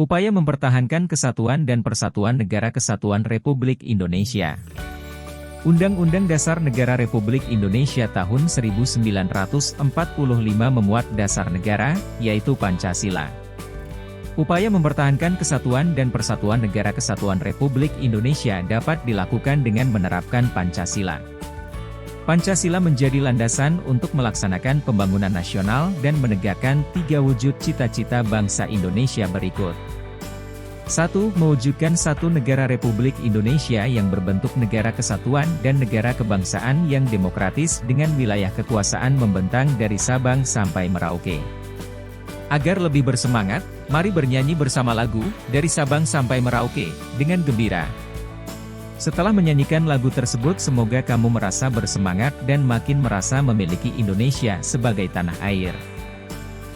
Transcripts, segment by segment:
Upaya mempertahankan kesatuan dan persatuan Negara Kesatuan Republik Indonesia. Undang-Undang Dasar Negara Republik Indonesia tahun 1945 memuat dasar negara, yaitu Pancasila. Upaya mempertahankan kesatuan dan persatuan Negara Kesatuan Republik Indonesia dapat dilakukan dengan menerapkan Pancasila. Pancasila menjadi landasan untuk melaksanakan pembangunan nasional dan menegakkan 3 wujud cita-cita bangsa Indonesia berikut. 1. Mewujudkan satu negara Republik Indonesia yang berbentuk negara kesatuan dan negara kebangsaan yang demokratis dengan wilayah kekuasaan membentang dari Sabang sampai Merauke. Agar lebih bersemangat, mari bernyanyi bersama lagu Dari Sabang Sampai Merauke dengan gembira. Setelah menyanyikan lagu tersebut, semoga kamu merasa bersemangat dan makin merasa memiliki Indonesia sebagai tanah air.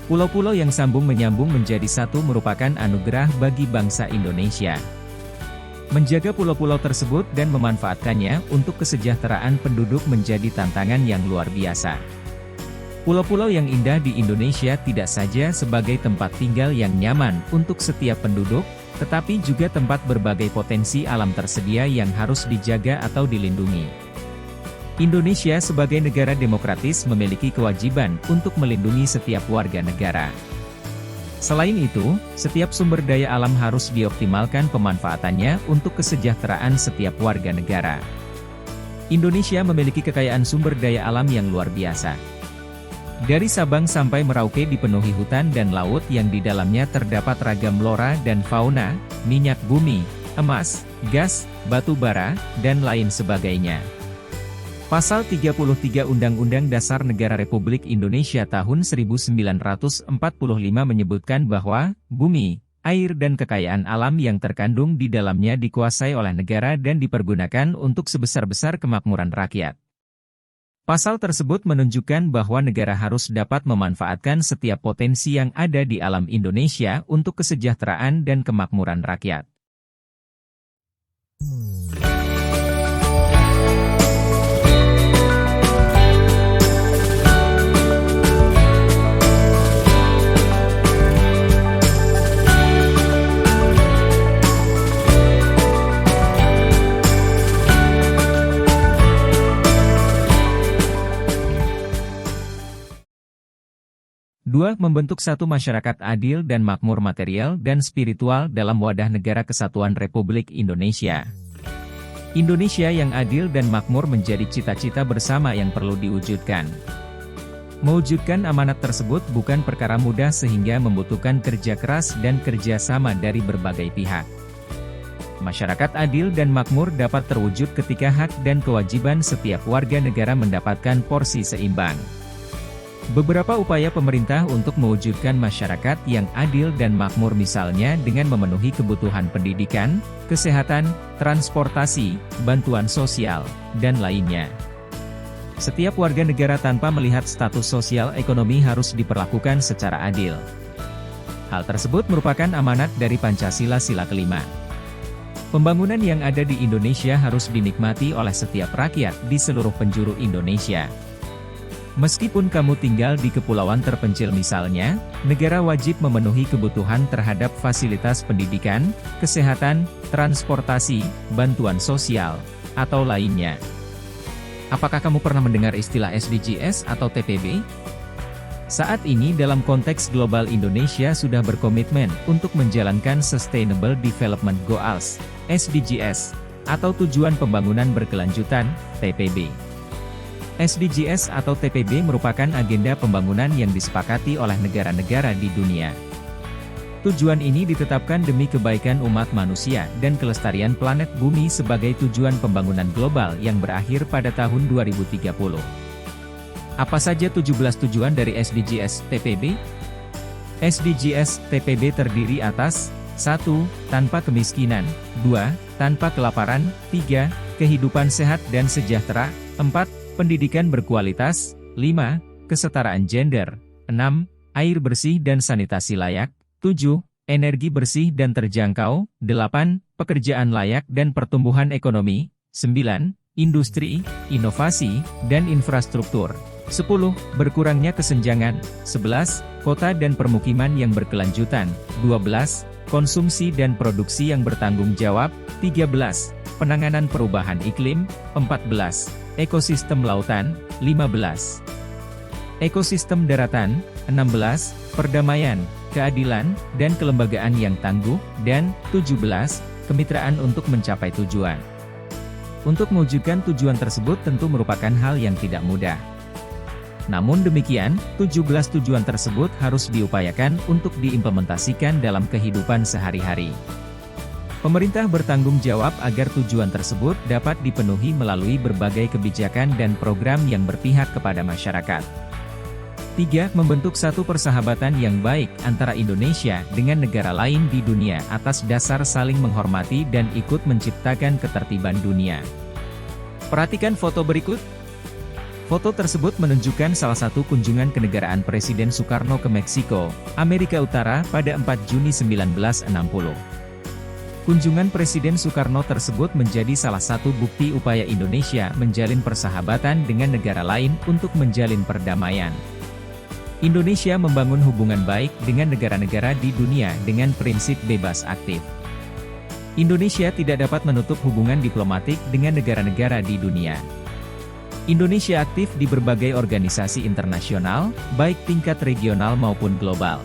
Pulau-pulau yang sambung menyambung menjadi satu merupakan anugerah bagi bangsa Indonesia. Menjaga pulau-pulau tersebut dan memanfaatkannya untuk kesejahteraan penduduk menjadi tantangan yang luar biasa. Pulau-pulau yang indah di Indonesia tidak saja sebagai tempat tinggal yang nyaman untuk setiap penduduk, tetapi juga tempat berbagai potensi alam tersedia yang harus dijaga atau dilindungi. Indonesia sebagai negara demokratis memiliki kewajiban untuk melindungi setiap warga negara. Selain itu, setiap sumber daya alam harus dioptimalkan pemanfaatannya untuk kesejahteraan setiap warga negara. Indonesia memiliki kekayaan sumber daya alam yang luar biasa. Dari Sabang sampai Merauke dipenuhi hutan dan laut yang di dalamnya terdapat ragam flora dan fauna, minyak bumi, emas, gas, batu bara, dan lain sebagainya. Pasal 33 Undang-Undang Dasar Negara Republik Indonesia tahun 1945 menyebutkan bahwa bumi, air dan kekayaan alam yang terkandung di dalamnya dikuasai oleh negara dan dipergunakan untuk sebesar-besar kemakmuran rakyat. Pasal tersebut menunjukkan bahwa negara harus dapat memanfaatkan setiap potensi yang ada di alam Indonesia untuk kesejahteraan dan kemakmuran rakyat. Dua, membentuk satu masyarakat adil dan makmur material dan spiritual dalam wadah Negara Kesatuan Republik Indonesia. Indonesia yang adil dan makmur menjadi cita-cita bersama yang perlu diwujudkan. Mewujudkan amanat tersebut bukan perkara mudah sehingga membutuhkan kerja keras dan kerja sama dari berbagai pihak. Masyarakat adil dan makmur dapat terwujud ketika hak dan kewajiban setiap warga negara mendapatkan porsi seimbang. Beberapa upaya pemerintah untuk mewujudkan masyarakat yang adil dan makmur misalnya dengan memenuhi kebutuhan pendidikan, kesehatan, transportasi, bantuan sosial, dan lainnya. Setiap warga negara tanpa melihat status sosial ekonomi harus diperlakukan secara adil. Hal tersebut merupakan amanat dari Pancasila Sila kelima. Pembangunan yang ada di Indonesia harus dinikmati oleh setiap rakyat di seluruh penjuru Indonesia. Meskipun kamu tinggal di kepulauan terpencil misalnya, negara wajib memenuhi kebutuhan terhadap fasilitas pendidikan, kesehatan, transportasi, bantuan sosial, atau lainnya. Apakah kamu pernah mendengar istilah SDGs atau TPB? Saat ini dalam konteks global Indonesia sudah berkomitmen untuk menjalankan Sustainable Development Goals, SDGs, atau Tujuan Pembangunan Berkelanjutan, TPB. SDGs atau TPB merupakan agenda pembangunan yang disepakati oleh negara-negara di dunia. Tujuan ini ditetapkan demi kebaikan umat manusia dan kelestarian planet bumi sebagai tujuan pembangunan global yang berakhir pada tahun 2030. Apa saja 17 tujuan dari SDGs TPB? SDGs TPB terdiri atas 1. Tanpa kemiskinan, 2. Tanpa kelaparan, 3. Kehidupan sehat dan sejahtera, 4. Pendidikan berkualitas, 5. Kesetaraan gender, 6. Air bersih dan sanitasi layak, 7. Energi bersih dan terjangkau, 8. Pekerjaan layak dan pertumbuhan ekonomi, 9. Industri, inovasi, dan infrastruktur, 10. Berkurangnya kesenjangan, 11. Kota dan permukiman yang berkelanjutan, 12. konsumsi dan produksi yang bertanggung jawab, 13, penanganan perubahan iklim, 14, ekosistem lautan, 15, ekosistem daratan, 16, perdamaian, keadilan, dan kelembagaan yang tangguh, dan 17, kemitraan untuk mencapai tujuan. Untuk mewujudkan tujuan tersebut tentu merupakan hal yang tidak mudah. Namun demikian, 17 tujuan tersebut harus diupayakan untuk diimplementasikan dalam kehidupan sehari-hari. Pemerintah bertanggung jawab agar tujuan tersebut dapat dipenuhi melalui berbagai kebijakan dan program yang berpihak kepada masyarakat. 3. Membentuk satu persahabatan yang baik antara Indonesia dengan negara lain di dunia atas dasar saling menghormati dan ikut menciptakan ketertiban dunia. Perhatikan foto berikut. Foto tersebut menunjukkan salah satu kunjungan kenegaraan Presiden Soekarno ke Meksiko, Amerika Utara pada 4 Juni 1960. Kunjungan Presiden Soekarno tersebut menjadi salah satu bukti upaya Indonesia menjalin persahabatan dengan negara lain untuk menjalin perdamaian. Indonesia membangun hubungan baik dengan negara-negara di dunia dengan prinsip bebas aktif. Indonesia tidak dapat menutup hubungan diplomatik dengan negara-negara di dunia. Indonesia aktif di berbagai organisasi internasional, baik tingkat regional maupun global.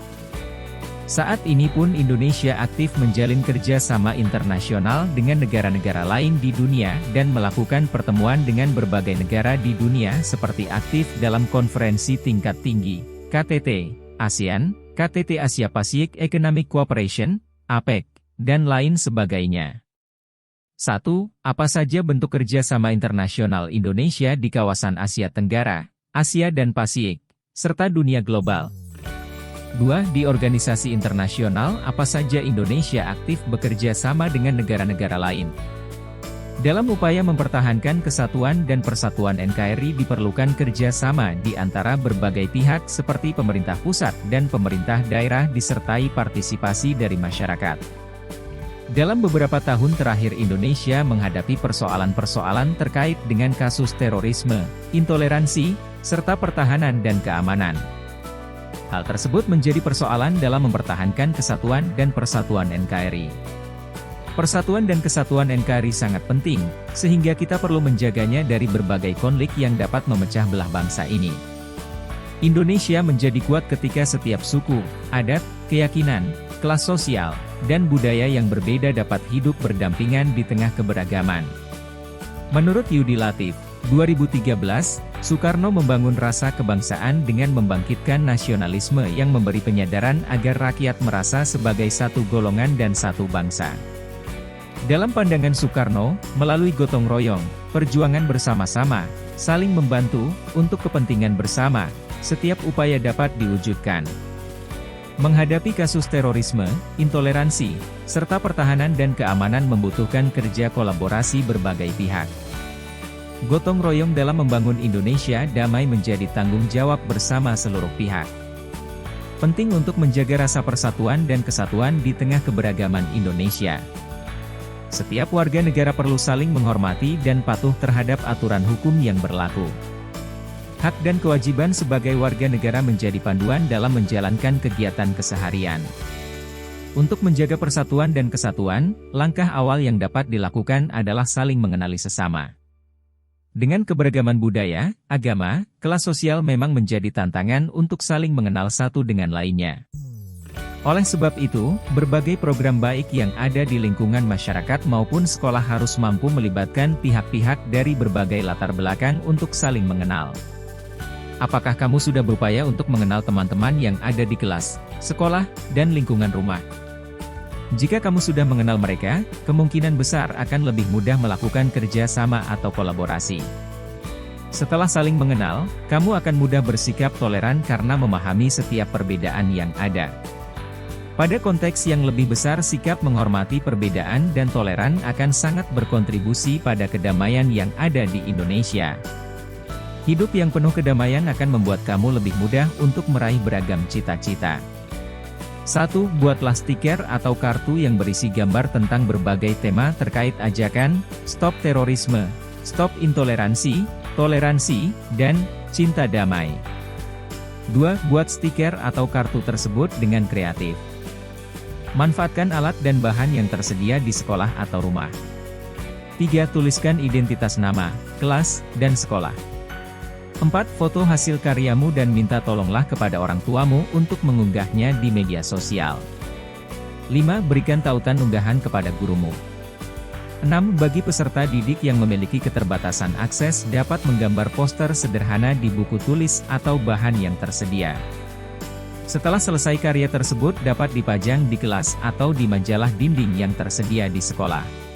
Saat ini pun Indonesia aktif menjalin kerjasama internasional dengan negara-negara lain di dunia dan melakukan pertemuan dengan berbagai negara di dunia seperti aktif dalam konferensi tingkat tinggi, KTT, ASEAN, KTT Asia Pacific Economic Cooperation, APEC, dan lain sebagainya. 1. Apa saja bentuk kerjasama internasional Indonesia di kawasan Asia Tenggara, Asia dan Pasifik, serta dunia global? 2. Di organisasi internasional apa saja Indonesia aktif bekerja sama dengan negara-negara lain? Dalam upaya mempertahankan kesatuan dan persatuan NKRI diperlukan kerjasama di antara berbagai pihak seperti pemerintah pusat dan pemerintah daerah disertai partisipasi dari masyarakat. Dalam beberapa tahun terakhir Indonesia menghadapi persoalan-persoalan terkait dengan kasus terorisme, intoleransi, serta pertahanan dan keamanan. Hal tersebut menjadi persoalan dalam mempertahankan kesatuan dan persatuan NKRI. Persatuan dan kesatuan NKRI sangat penting, sehingga kita perlu menjaganya dari berbagai konflik yang dapat memecah belah bangsa ini. Indonesia menjadi kuat ketika setiap suku, adat, keyakinan, kelas sosial, dan budaya yang berbeda dapat hidup berdampingan di tengah keberagaman. Menurut Yudi Latif, 2013, Soekarno membangun rasa kebangsaan dengan membangkitkan nasionalisme yang memberi penyadaran agar rakyat merasa sebagai satu golongan dan satu bangsa. Dalam pandangan Soekarno, melalui gotong royong, perjuangan bersama-sama, saling membantu, untuk kepentingan bersama, setiap upaya dapat diwujudkan. Menghadapi kasus terorisme, intoleransi, serta pertahanan dan keamanan membutuhkan kerja kolaborasi berbagai pihak. Gotong royong dalam membangun Indonesia damai menjadi tanggung jawab bersama seluruh pihak. Penting untuk menjaga rasa persatuan dan kesatuan di tengah keberagaman Indonesia. Setiap warga negara perlu saling menghormati dan patuh terhadap aturan hukum yang berlaku. Hak dan kewajiban sebagai warga negara menjadi panduan dalam menjalankan kegiatan keseharian. Untuk menjaga persatuan dan kesatuan, langkah awal yang dapat dilakukan adalah saling mengenali sesama. Dengan keberagaman budaya, agama, kelas sosial memang menjadi tantangan untuk saling mengenal satu dengan lainnya. Oleh sebab itu, berbagai program baik yang ada di lingkungan masyarakat maupun sekolah harus mampu melibatkan pihak-pihak dari berbagai latar belakang untuk saling mengenal. Apakah kamu sudah berupaya untuk mengenal teman-teman yang ada di kelas, sekolah, dan lingkungan rumah? Jika kamu sudah mengenal mereka, kemungkinan besar akan lebih mudah melakukan kerja sama atau kolaborasi. Setelah saling mengenal, kamu akan mudah bersikap toleran karena memahami setiap perbedaan yang ada. Pada konteks yang lebih besar, sikap menghormati perbedaan dan toleran akan sangat berkontribusi pada kedamaian yang ada di Indonesia. Hidup yang penuh kedamaian akan membuat kamu lebih mudah untuk meraih beragam cita-cita. 1. Buatlah stiker atau kartu yang berisi gambar tentang berbagai tema terkait ajakan, stop terorisme, stop intoleransi, toleransi, dan cinta damai. 2. Buat stiker atau kartu tersebut dengan kreatif. Manfaatkan alat dan bahan yang tersedia di sekolah atau rumah. 3. Tuliskan identitas nama, kelas, dan sekolah. 4. Foto hasil karyamu dan minta tolonglah kepada orang tuamu untuk mengunggahnya di media sosial. 5. Berikan tautan unggahan kepada gurumu. 6. Bagi peserta didik yang memiliki keterbatasan akses dapat menggambar poster sederhana di buku tulis atau bahan yang tersedia. Setelah selesai karya tersebut dapat dipajang di kelas atau di majalah dinding yang tersedia di sekolah.